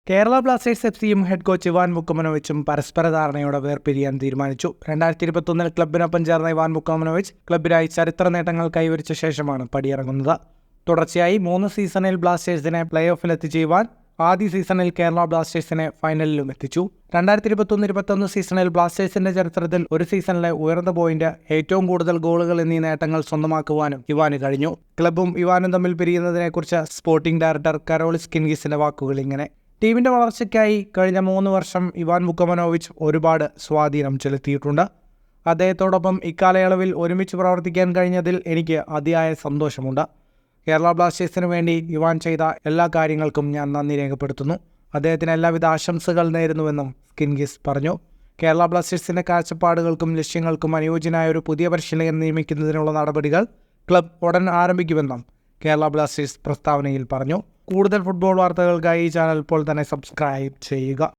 Kerala Blasters എഫ്.സിയും head coach Ivan വുക്കമനോവിച്ചും പരസ്പര ധാരണയോടെ വേർപിരിയാൻ തീരുമാനിച്ചു. 2021 ക്ലബിനൊപ്പം ചേർന്ന ഇവാൻ വുക്കമനോവിച്ച് ക്ലബിനായി ചരിത്ര നേട്ടങ്ങൾ കൈവരിച്ച ശേഷമാണ് പടിയിറങ്ങുന്നത്. തുടർച്ചയായി 3 സീസണിൽ ബ്ലാസ്റ്റേഴ്സിനെ പ്ലേ ഓഫിലെത്തിച്ച ഇവാൻ ആദ്യ സീസണിൽ കേരള ബ്ലാസ്റ്റേഴ്സിനെ ഫൈനലിലും എത്തിച്ചു. 2021-22 സീസണിൽ ബ്ലാസ്റ്റേഴ്സിന്റെ ചരിത്രത്തിൽ ഒരു സീസണിലെ ഉയർന്ന പോയിന്റ്, ഏറ്റവും കൂടുതൽ ഗോളുകൾ എന്നീ നേട്ടങ്ങൾ സ്വന്തമാക്കുവാനും ഇവാന് കഴിഞ്ഞു. ക്ലബും ഇവാനും തമ്മിൽ പിരിയുന്നതിനെക്കുറിച്ച് സ്പോർട്ടിംഗ് ഡയറക്ടർ കരോളിസ് കിൻഗിസിന്റെ വാക്കുകൾ ഇങ്ങനെ: ടീമിന്റെ വളർച്ചയ്ക്കായി കഴിഞ്ഞ 3 വർഷം ഇവാൻ വുക്കമനോവിച്ച് ഒരുപാട് സ്വാധീനം ചെലുത്തിയിട്ടുണ്ട്. അദ്ദേഹത്തോടൊപ്പം ഇക്കാലയളവിൽ ഒരുമിച്ച് പ്രവർത്തിക്കാൻ കഴിഞ്ഞതിൽ എനിക്ക് അതിയായ സന്തോഷമുണ്ട്. കേരള ബ്ലാസ്റ്റേഴ്സിന് വേണ്ടി ഇവാൻ ചെയ്ത എല്ലാ കാര്യങ്ങൾക്കും ഞാൻ നന്ദി രേഖപ്പെടുത്തുന്നു. അദ്ദേഹത്തിന് എല്ലാവിധ ആശംസകൾ നേരുന്നുവെന്നും കിൻഗിസ് പറഞ്ഞു. കേരള ബ്ലാസ്റ്റേഴ്സിന്റെ കാഴ്ചപ്പാടുകൾക്കും ലക്ഷ്യങ്ങൾക്കും അനുയോജ്യനായ ഒരു പുതിയ പരിശീലകനെ നിയമിക്കുന്നതിനുള്ള നടപടികൾ ക്ലബ് ഉടൻ ആരംഭിക്കുമെന്നും കേരള ബ്ലാസ്റ്റേഴ്സ് പ്രസ്താവനയിൽ പറഞ്ഞു. കൂടുതൽ ഫുട്ബോൾ വാർത്തകൾക്കായി ഈ ചാനൽ ഇപ്പോൾ തന്നെ സബ്സ്ക്രൈബ് ചെയ്യുക.